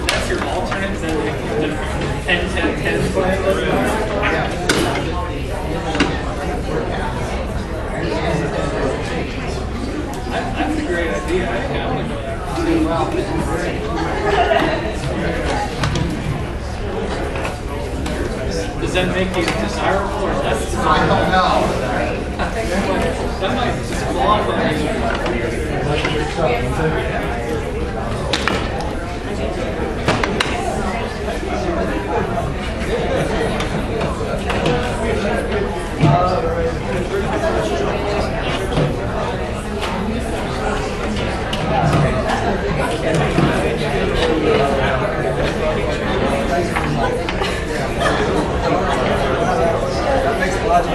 That's your alternate 10-10-10 plan. That's a great idea. I think I'm going to go that. Does that make you desirable or less desirable? I don't know. That might disqualify That makes a lot of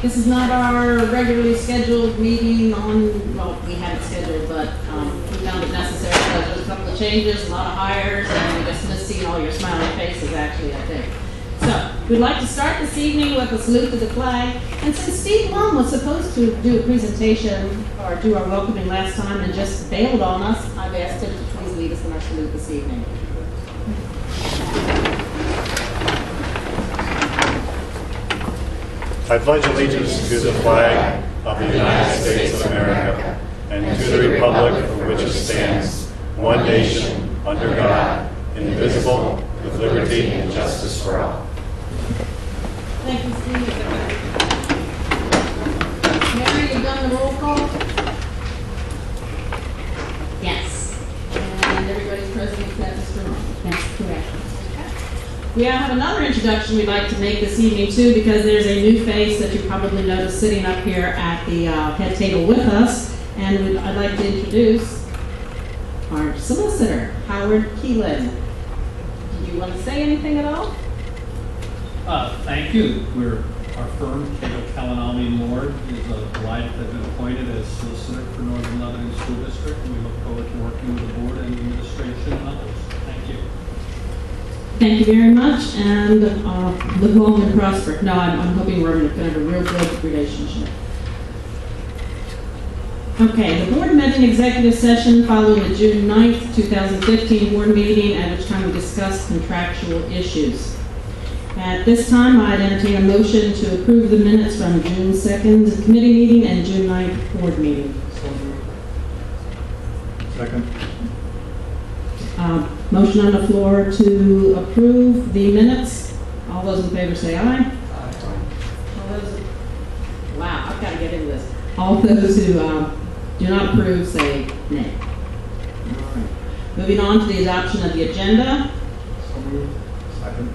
This is not our regularly scheduled meeting on, well, we had it scheduled, but we found it necessary because there's a couple of changes, a lot of hires, and we just missed seeing all your smiling faces, actually, I think. So, we'd like to start this evening with a salute to the flag. And since Steve Lum was supposed to do a presentation or do our welcoming last time and just bailed on us, I've asked him to please lead us in our salute this evening. I pledge allegiance to the flag of the United States of America and to the republic for which it stands, one nation, under God, indivisible, with liberty and justice for all. Thank you, Steve. Mary, you done the roll call? Yes. And everybody's present except Mr. Norman. That's correct. We have another introduction we'd like to make this evening too, because there's a new face that you probably noticed sitting up here at the head table with us, and I'd like to introduce our solicitor, Howard Keelan. Did you want to say anything at all? Thank you. Our firm, Cato Kalinami Moore, is delighted to have been appointed as solicitor for Northern Lebanon School District, and we look forward to working with the board and the administration and others. Thank you. Thank you very much, and live long and prosper. No, I'm hoping we're going to have a real good relationship. Okay, the board met in executive session following the June 9th, 2015 board meeting, at which time we discussed contractual issues. At this time, I'd entertain a motion to approve the minutes from June 2nd committee meeting and June 9th board meeting. Second. Motion on the floor to approve the minutes. All those in favor say aye. All those, wow, I've got to get into this. All those who do not approve say nay. All right. Moving on to the adoption of the agenda. Second.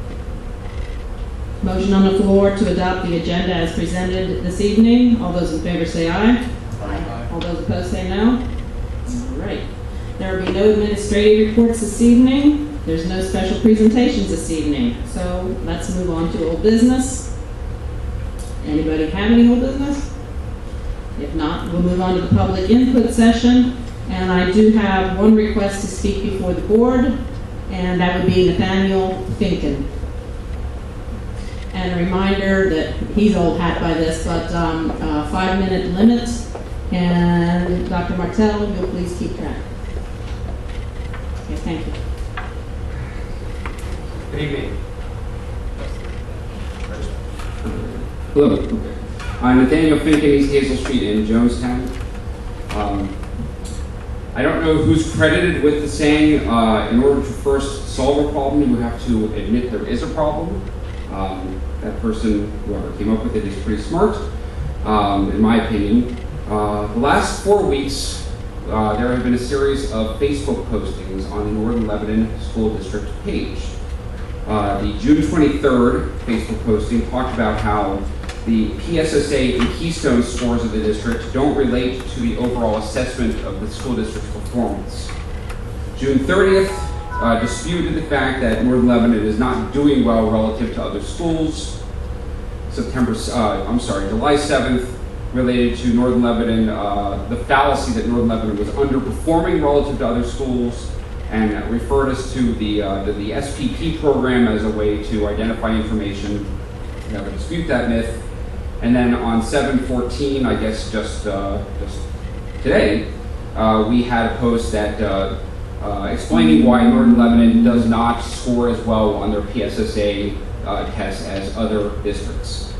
Motion on the floor to adopt the agenda as presented this evening. All those in favor say aye. Aye. All those opposed say no. All right. There will be no administrative reports this evening. There's no special presentations this evening. So let's move on to old business. Anybody have any old business? If not, we'll move on to the public input session. And I do have one request to speak before the board, and that would be Nathaniel Finken. And a reminder that he's old hat by this, but 5-minute limit. And Dr. Martell, you'll please keep track. Okay, thank you. Good evening. Hello, I'm Nathaniel Finken, East Hazel Street in Jonestown. I don't know who's credited with the saying, in order to first solve a problem, you have to admit there is a problem. That person, whoever came up with it, is pretty smart, in my opinion. The last 4 weeks, there have been a series of Facebook postings on the Northern Lebanon School District page. The June 23rd Facebook posting talked about how the PSSA and Keystone scores of the district don't relate to the overall assessment of the school district's performance. June 30th disputed the fact that Northern Lebanon is not doing well relative to other schools. July 7th related to Northern Lebanon, the fallacy that Northern Lebanon was underperforming relative to other schools, and referred us to the SPP program as a way to identify information. We have to dispute that myth. And then on 7/14, I guess just today, we had a post that explaining why Northern Lebanon does not score as well on their PSSA tests as other districts.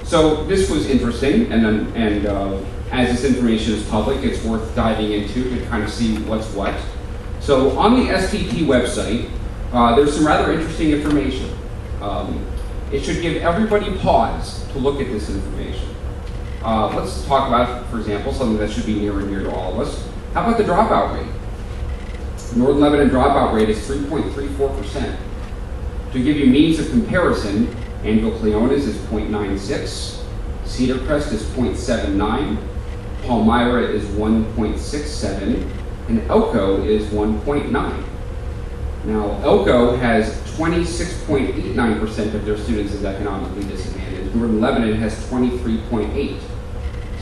So this was interesting, and as this information is public, it's worth diving into to kind of see what's what. So on the SPP website, there's some rather interesting information. It should give everybody pause to look at this information. Let's talk about, for example, something that should be near and dear to all of us. How about the dropout rate? Northern Lebanon dropout rate is 3.34%. To give you means of comparison, Anvil Cleona's is 0.96, Cedar Crest is 0.79, Palmyra is 1.67, and Elko is 1.9. Now, Elko has 26.89% of their students as economically disadvantaged. Northern Lebanon has 23.8.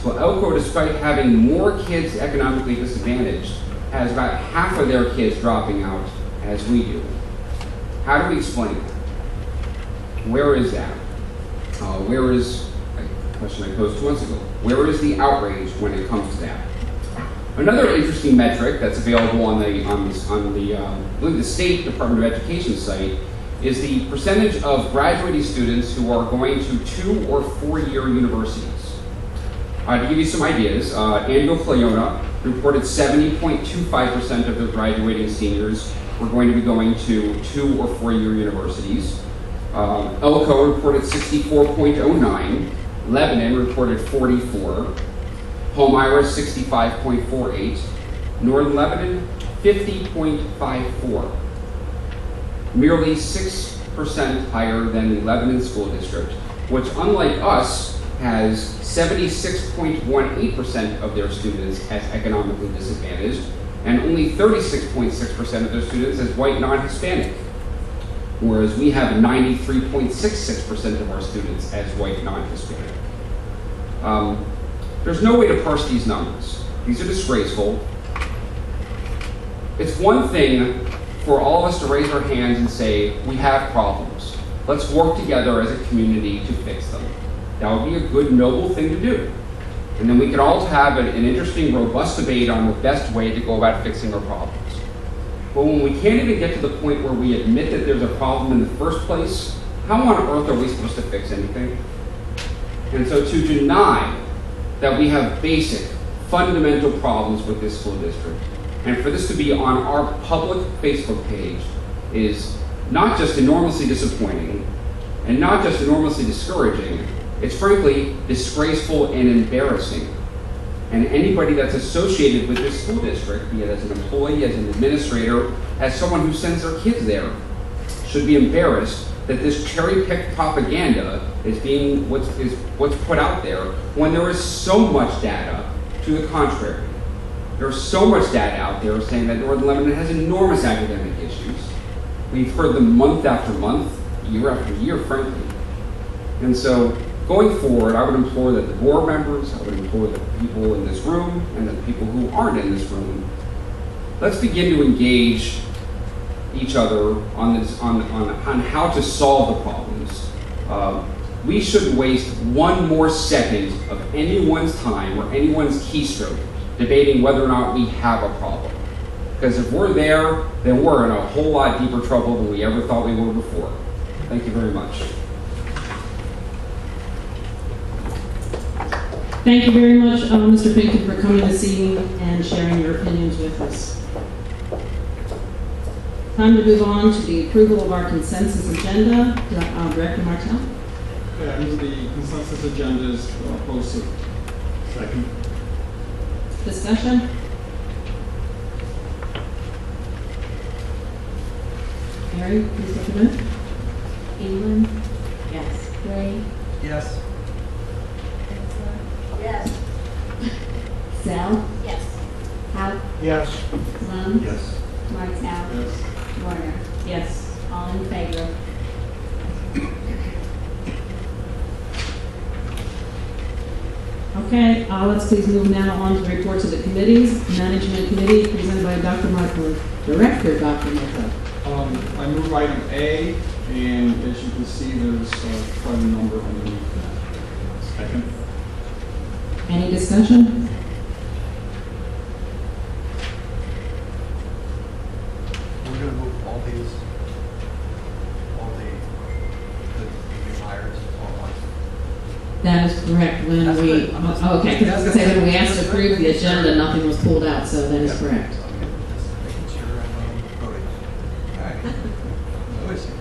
So Elko, despite having more kids economically disadvantaged, has about half of their kids dropping out as we do. How do we explain that? Where is that? Where is, a question I posed 2 months ago, where is the outrage when it comes to that? Another interesting metric that's available on the I believe the State Department of Education site is the percentage of graduating students who are going to 2- or 4-year universities. To give you some ideas, Anvil Cleona reported 70.25% of their graduating seniors were going to be going to 2- or 4-year universities. Elko reported 64.09. Lebanon reported 44. Palmyra 65.48. Northern Lebanon 50.54. Merely 6% higher than the Lebanon School District, which, unlike us, has 76.18% of their students as economically disadvantaged, and only 36.6% of their students as white non-Hispanic, whereas we have 93.66% of our students as white non-Hispanic. There's no way to parse these numbers. These are disgraceful. It's one thing for all of us to raise our hands and say, we have problems. Let's work together as a community to fix them. That would be a good, noble thing to do. And then we could all have an interesting, robust debate on the best way to go about fixing our problems. But when we can't even get to the point where we admit that there's a problem in the first place, how on earth are we supposed to fix anything? And so to deny that we have basic, fundamental problems with this school district, and for this to be on our public Facebook page, is not just enormously disappointing, and not just enormously discouraging, it's frankly disgraceful and embarrassing. And anybody that's associated with this school district, be it as an employee, as an administrator, as someone who sends their kids there, should be embarrassed that this cherry-picked propaganda is being what's put out there when there is so much data to the contrary. There's so much data out there saying that Northern Lebanon has enormous academic issues. We've heard them month after month, year after year, frankly. And so, going forward, I would implore that the board members, I would implore the people in this room, and the people who aren't in this room, let's begin to engage each other on this, on how to solve the problems. We shouldn't waste one more second of anyone's time or anyone's keystroke debating whether or not we have a problem. Because if we're there, then we're in a whole lot deeper trouble than we ever thought we were before. Thank you very much. Thank you very much, Mr. Pinkham, for coming this evening and sharing your opinions with us. Time to move on to the approval of our consensus agenda. Director Martel. Yeah, these are the consensus agendas posted. Second. Discussion? Mary, please take a vote. England, Yes. Gray, Yes. yes. Sal? Yes. Yes. Lund? Yes. Martel, Yes. Warner, Yes. all in favor. Okay, let's please move now on to reports of the committees. Management Committee, presented by Dr. Markland. Director, Dr. Markland. I move item A, and as you can see, there's quite a number underneath that. Second. Any discussion? We're gonna move all the new hires all at once. That is correct. When That's we, good. I'm just- okay, because I was going to say, when we asked to approve the agenda, nothing was pulled out, so that is correct. Okay, just making sure I'm voting. All right. No issues.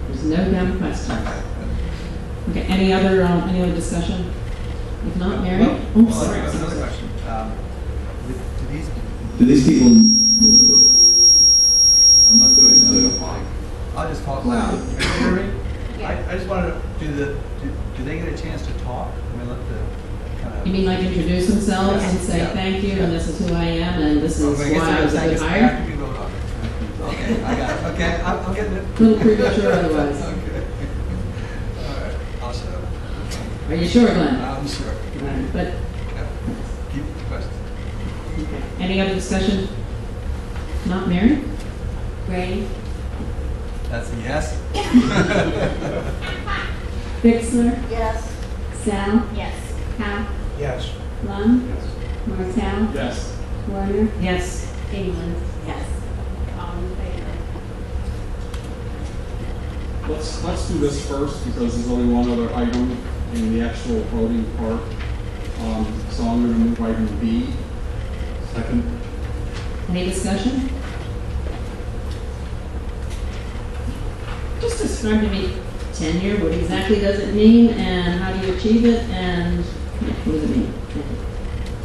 There's no dumb question. Okay, any other discussion? If not, Mary? Well, Oh, sorry. that's another question. Do these people? I'm not doing another. I'll just talk Loud. loud. Can you hear me? Yeah. I just wanted to do they get a chance to talk? I mean, let the kind of. You mean like introduce themselves and say Yeah. thank you, and this is who I am, and this is I guess why I was a good hire? after we vote on it. Okay, I got it. Okay, I'm getting it. A little premature otherwise. Okay. All right, I'll shut up. Are you sure, Glenn? I'm sure. But, Yeah. Keep the questions. okay. Any other discussion? Not Mary? Gray, That's a yes? Bixler? yes. Sal? Yes. Howe? Yes. Lund? Yes. Martel? Yes. Warner? Yes. England, yes. All in favor. Let's do this first because there's only one other item in the actual voting part. So I'm going to move item B. Second. Any discussion? Just describe to me tenure, what exactly does it mean, and how do you achieve it, and what does it mean?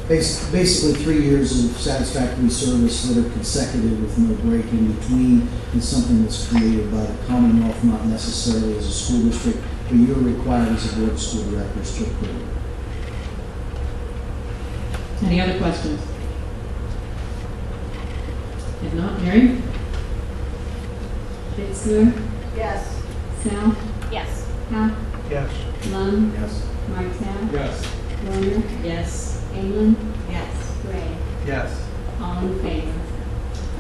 Basically 3 years of satisfactory service that are consecutive with no break in between, is something that's created by the Commonwealth, not necessarily as a school district, but you're required as a board of school directors to approve. Any other questions? If not, Mary? Bixler? Yes. Sal? Yes. Howe? Yes. Lund? Yes. Martel? Yes. Warner? Yes. England, yes. Gray, Yes. all in favor.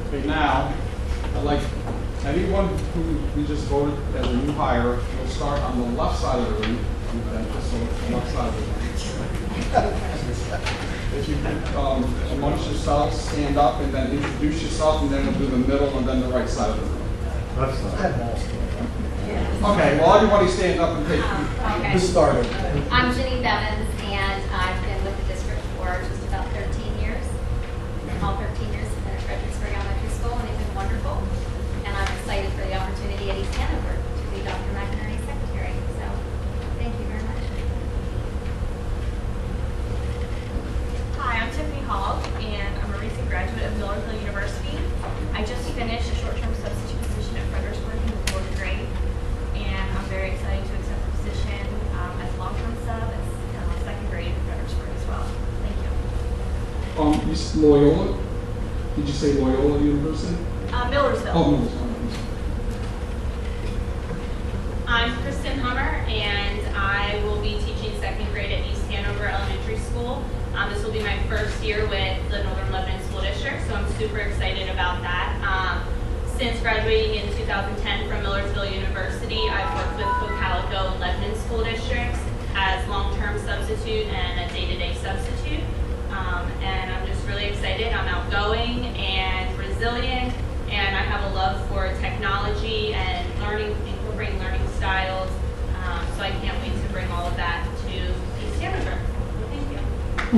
Okay, now, I'd like anyone who we just voted as a new hire, we'll start on the left side of the room. So the left side of the room. If you could, amongst yourselves, stand up and then introduce yourself, and then we'll do the middle and then the right side of the room. Left side. Okay, well, everybody stand up and take. Okay. started. I'm Jenny Bevins, and I've been with the district for just about 13 years. All 13 years have been at Fredericksburg Elementary School, and it's been wonderful. And I'm excited for the opportunity at East Hanover to be Dr. McInerney's secretary. So, thank you very much. Hi, I'm Tiffany Hall, and I'm a recent graduate of Millerville University. I just finished a short-term substitute position at Fredericksburg in the 4th grade. You said Loyola? Did you say Loyola University? Millersville. Oh, Millersville. I'm Kristen Hummer, and I will be teaching second grade at East Hanover Elementary School. This will be my first year with the Northern Lebanon School District, so I'm super excited about that. Since graduating in 2010 from Millersville University, I've worked with Cocalico and Lebanon School Districts as long-term substitute and a day-to-day substitute. And I'm just really excited. I'm outgoing and resilient, and I have a love for technology and learning, incorporating learning styles. So I can't wait to bring all of that to East Hanover. Thank you.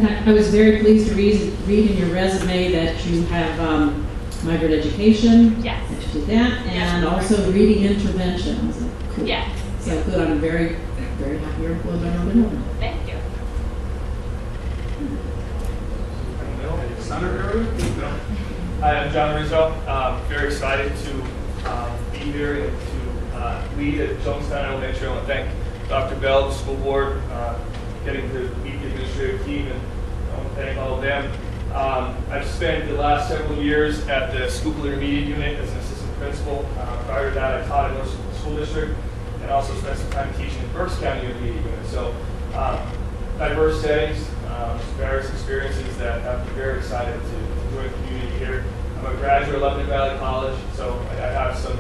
And I was very pleased to read in your resume that you have migrant education. Yes. That you did that, and Yes. also reading intervention. So cool. Yes. So good. I'm very, very happy you're employed by Northern Lebanon. Thank you. Center area? Hi, I'm John Rizzo. Very excited to be here and to lead at Jonestown Elementary. I want to thank Dr. Bell, the school board, getting to meet the administrative team, and I want to thank all of them. I've spent the last several years at the Schuylkill Intermediate Unit as an assistant principal. Prior to that, I taught in North School District and also spent some time teaching in Berks County Intermediate Unit. So diverse settings, various experiences that have me very excited to join the community here. I'm a graduate of Lebanon Valley College, so I have some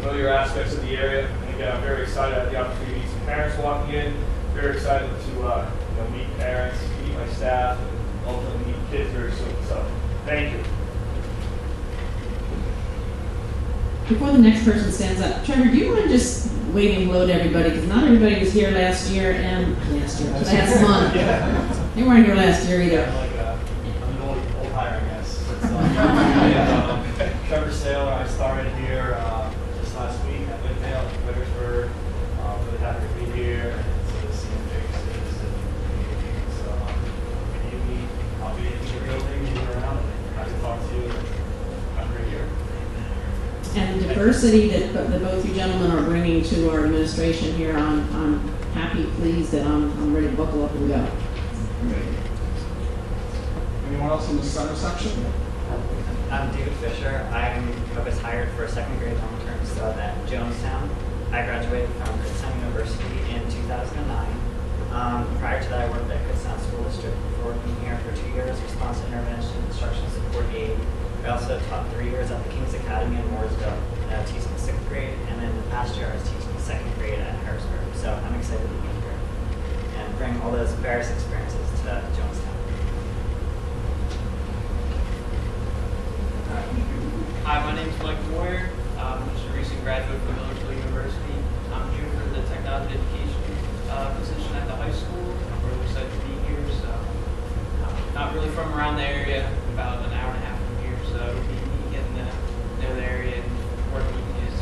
familiar aspects of the area. And again, I'm very excited. I had the opportunity to meet some parents walking in. Very excited to meet parents, meet my staff, and ultimately meet kids very soon. So, thank you. Before the next person stands up, Trevor, do you mind just waving hello to everybody? Because not everybody was here last month. Yeah. They weren't here last year either. I'm an old hire, I guess. Trevor Saylor, I started here just last week at Midvale in Fredericksburg. Really happy to be here and to see the faces and so maybe I'll be in the building, moving around, and happy to talk to you. I'm right here. And the diversity that both you gentlemen are bringing to our administration here, I'm happy, pleased, and I'm ready to buckle up and go. Anyone else in the center section? I'm David Fisher. I was hired for a second grade long-term sub at Jonestown. I graduated from Kutztown University in 2009. Prior to that, I worked at Kutztown School District before working here for 2 years, response intervention, instructional support aide. I also taught 3 years at the King's Academy in Mooresville, teaching 6th grade, and then the past year I was teaching 2nd grade at Harrisburg. So I'm excited to be here and bring all those various experiences to Jonestown. Hi, my name is Mike Moyer. I'm just a recent graduate from Millersville University. I'm here for the technology education position at the high school. I'm really excited to be here. So, not really from around the area, about an hour and a half from here. So, it'll be me getting to know the area and working with kids.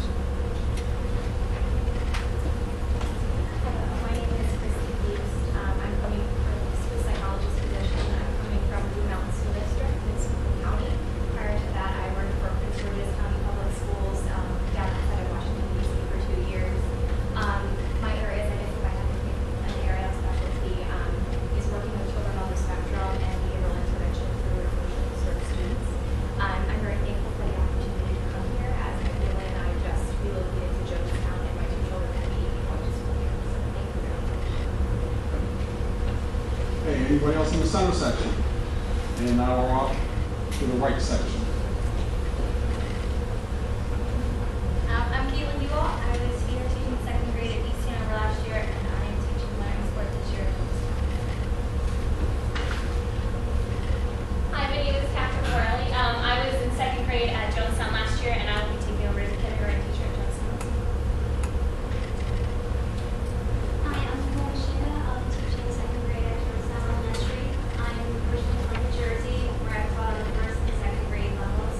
Hello, my name is Christy Hughes. I'm coming from a school psychologist position. I'm coming from Blue Mountain School District in Schuylkill County. Prior to that, I worked for Prince George's County Public Schools down outside of Washington, D.C. for 2 years. My areas, I guess if I had to pick an area of specialty, is working with children on the spectrum and behavioral intervention through emotional disorder students. I'm very thankful for the opportunity to come here as Camilla and I just relocated to Jonestown and my 2 children will be going to school here. So thank you very much. Hey, anybody else in the center section? And now we're off to the right section. I'm Caitlin Ewell. I was here teaching 2nd grade at East Hanover last year, and I am teaching learning sport this year. Hi, my name is Catherine Corelli. I was in 2nd grade at Jonestown last year, and I will be taking over as a kindergarten teacher at Jonestown. Hi, I'm Nicole Machina. I'll be teaching 2nd grade at Jonestown Elementary. I'm originally from New Jersey, where I taught on the 1st and 2nd grade levels.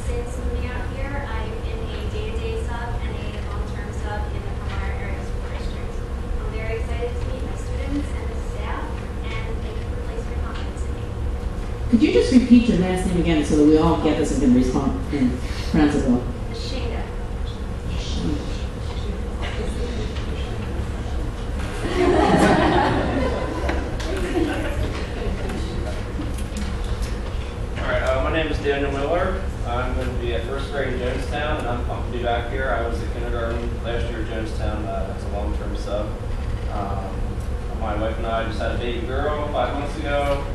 Since moving out here, I'm in a day-to-day sub and a long-term sub in the Palmyra Area School District. I'm very excited to meet my students and the staff, and thank you for placing your confidence in me. Could you just repeat your last name again so that we all get this and can respond and pronounce it well? Shayna. wife and I just had a baby girl 5 months ago.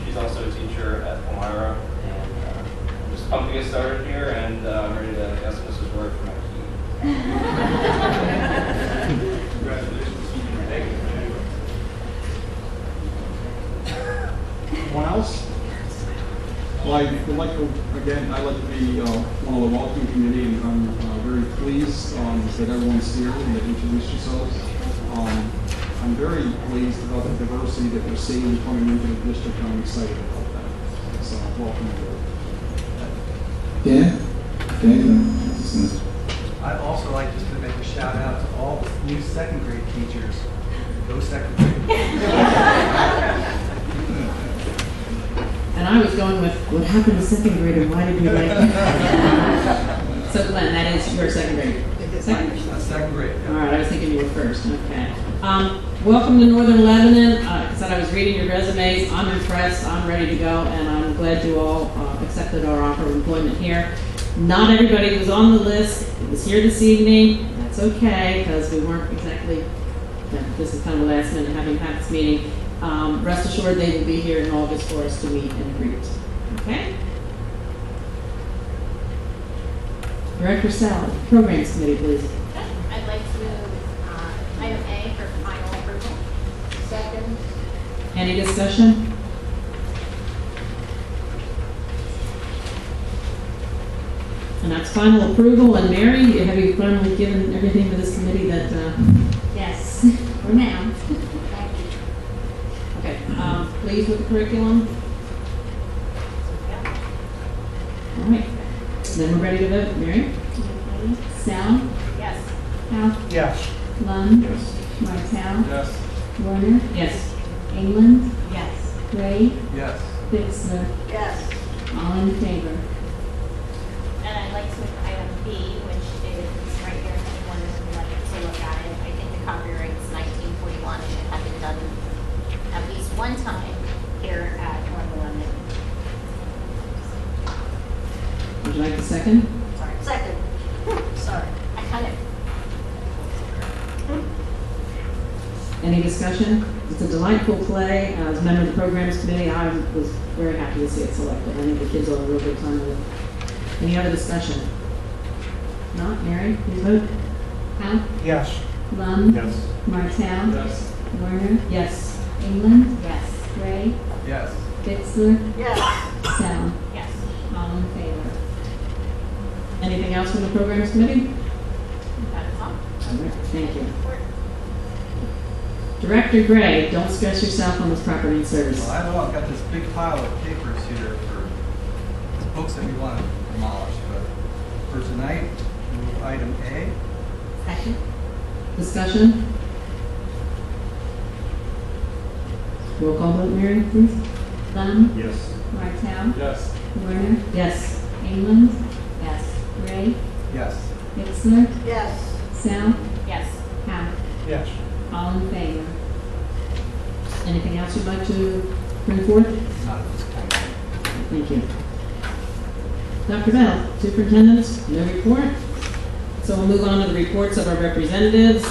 She's also a teacher at Palmyra, and I'm just pumped to get started here, and I'm ready to ask Mrs. Roy for my key. Congratulations. Thank you. Anyone else? Well, I would like to, again, I'd like to be one of the welcoming committee, and I'm very pleased that everyone's here and that introduced yourselves. I'm very pleased about the diversity that we're seeing coming into the district. I'm excited about that. So, welcome aboard. Dan? Dan? I'd also like just to make a shout out to all the new second grade teachers. Go second grade. And I was going with, what happened to second grade and why did we like that? So Glenn, that is your second grade? Second grade. All right, I was thinking you were first, okay. Welcome to Northern Lebanon. I said I was reading your resumes. I'm impressed, I'm ready to go, and I'm glad you all accepted our offer of employment here. Not everybody who was on the list was here this evening. That's okay, because we weren't exactly, this is kind of the last minute having had this meeting. Rest assured they will be here in August for us to meet and greet. Okay? Director Sally, Programs Committee, please. I'd like to move item A for final approval. Second. Any discussion? And that's final approval. And Mary, have you finally given everything to this committee that? Yes, for now. Thank you. Okay. Pleased with the curriculum? All right. Then we're ready to vote. Mary? Sal? Yes. Hal? Yes. Lund? Yes. Martel? Yes. Warner? Yes. England? Yes. Gray? Yes. Bixler? Yes. All in favor? And I'd like to move item B, which is right here, if anyone would like to look at it. I think the copyright's 1941, and it had been done at least one time here at Northern Lebanon. Would you like the second? Sorry, second. Sorry, I kind of. Any discussion? It's a delightful play. As a member of the Programs Committee, I was very happy to see it selected. I think the kids will have a real good time with it. Any other discussion? Not? Mary, please vote. Hal? Yes. Lund? Yes. Martel? Yes. Warner? Yes. England? Yes. Gray? Yes. Bixler? Yes. Sal? Yes. All in favor? Anything else from the Programs Committee? That is all. All right, thank you. Director Gray, don't stress yourself on this property and service. Well, I know I've got this big pile of papers here for books that we want to demolish, but for tonight, move item A. Second. Discussion? Roll call vote, Mary, please. Lund? Yes. Martel? Yes. Warner? Yes. England? Yes. Gray? Yes. Bixler? Yes. Sal? Yes. Hal? Yes. All in favor? Anything else you'd like to bring forth? Not at this point. Thank you. Dr. Bell, Superintendent, no report. So we'll move on to the reports of our representatives.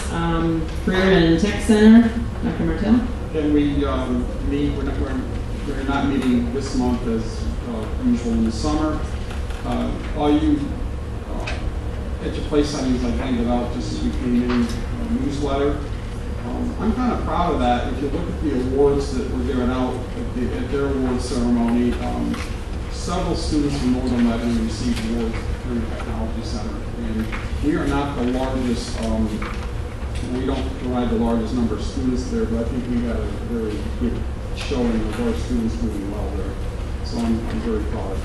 Career and Tech Center, Dr. Martell. Can we meet, we're not meeting this month as usual in the summer. All you, at your place settings, I handed out just as we came in, newsletter. I'm kind of proud of that. If you look at the awards that were given out at their award ceremony, several students from Northern Lebanon received awards through the Technology Center. And we are not the largest, we don't provide the largest number of students there, but I think we had a very good showing of our students doing well there. So I'm very proud of it.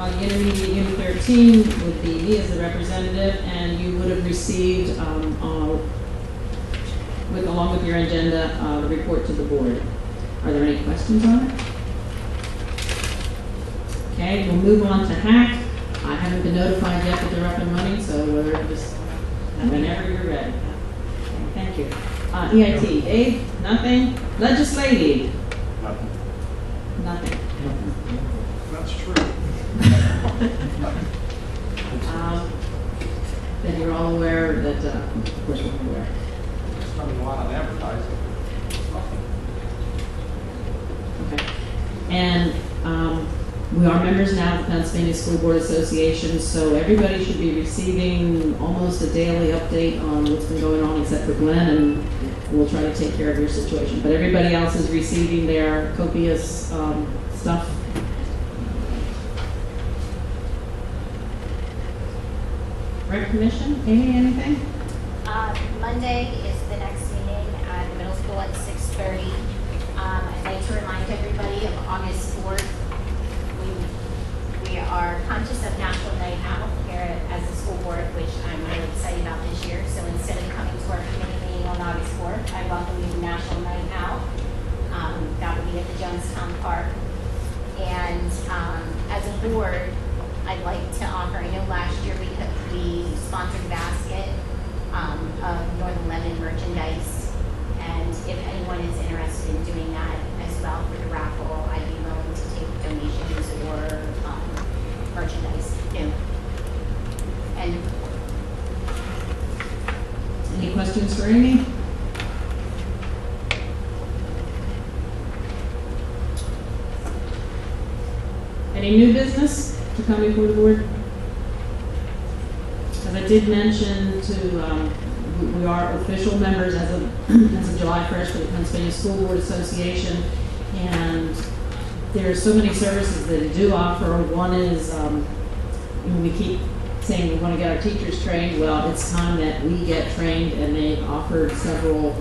The intermediate unit 13 would be me as the representative, and you would have received, along with your agenda, the report to the board. Are there any questions on it? Okay, we'll move on to HAC. I haven't been notified yet that they're up and running, so we're just whenever you're ready. Okay, thank you. EIT, Dave, nothing. Legislative, Nothing. nothing. That's true. Then you're all aware that, of course we're aware. spending a lot on advertising. Okay. And we are members now of the Pennsylvania School Board Association, so everybody should be receiving almost a daily update on what's been going on, except for Glenn, and we'll try to take care of your situation. But everybody else is receiving their copious stuff. Rec Commission, Amy, anything? Monday is the next meeting at the middle school at 6:30. I'd like to remind everybody of August 4th. We are conscious of National Night Out here as a school board, which I'm really excited about this year. So instead of coming to our committee meeting on August 4th, I welcome you to National Night Out. That will be at the Jonestown Park. And as a board, I'd like to offer, I know last year we sponsored a basket of Northern Lebanon merchandise. And if anyone is interested in doing that as well for the raffle, I'd be willing to take donations or merchandise. And Any questions for Amy? Any new business to come before the board? As I did mention we are official members as of July 1st for the Pennsylvania School Board Association, and there are so many services that it do offer. One is, we keep saying we want to get our teachers trained. Well, it's time that we get trained, and they've offered several.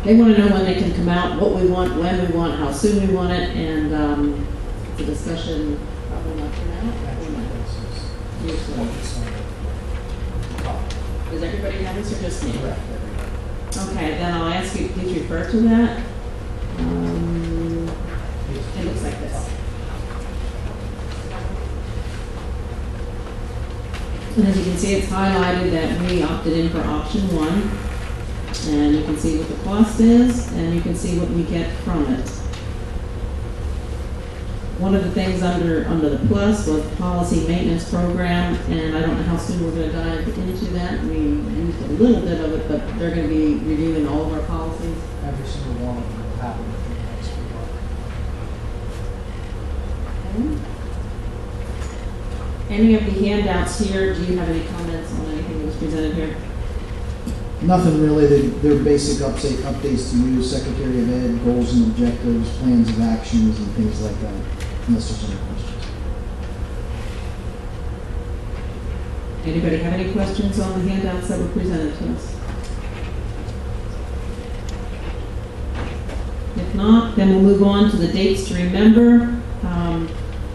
They want to know when they can come out, what we want, when we want, how soon we want it, and the discussion probably not for now. Does everybody have this or just me? Okay, then I'll ask you to please refer to that. It looks like this. And as you can see, it's highlighted that we opted in for option 1. And you can see what the cost is, and you can see what we get from it. One of the things under the plus was the policy maintenance program, and I don't know how soon we're going to dive into that. We used a little bit of it, but they're going to be reviewing all of our policies. Every single one of them will happen within the next week. Any of the handouts here, do you have any comments on anything that was presented here? Nothing really. They're basic updates to you, Secretary of Ed, goals and objectives, plans of actions, and things like that, unless there's any questions. Anybody have any questions on the handouts that were presented to us? If not, then we'll move on to the dates to remember.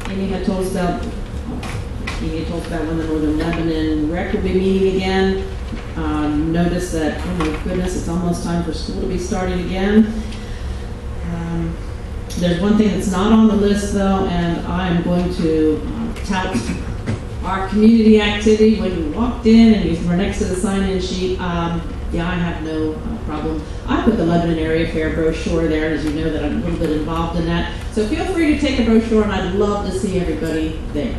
Amy had told us about when the Northern Lebanon Rec will be meeting again. Notice that, oh my goodness, it's almost time for school to be starting again. There's one thing that's not on the list though, and I'm going to tout our community activity. When you walked in and you were next to the sign-in sheet, I have no problem. I put the Lebanon Area Fair brochure there, as you know that I'm a little bit involved in that. So feel free to take a brochure, and I'd love to see everybody there.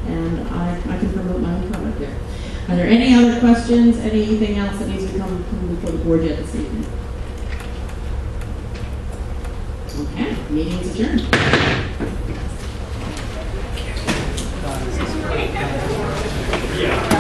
And I can promote my own product there. Are there any other questions? Anything else that needs to come before the board yet this evening? Okay, meeting is adjourned. Yeah.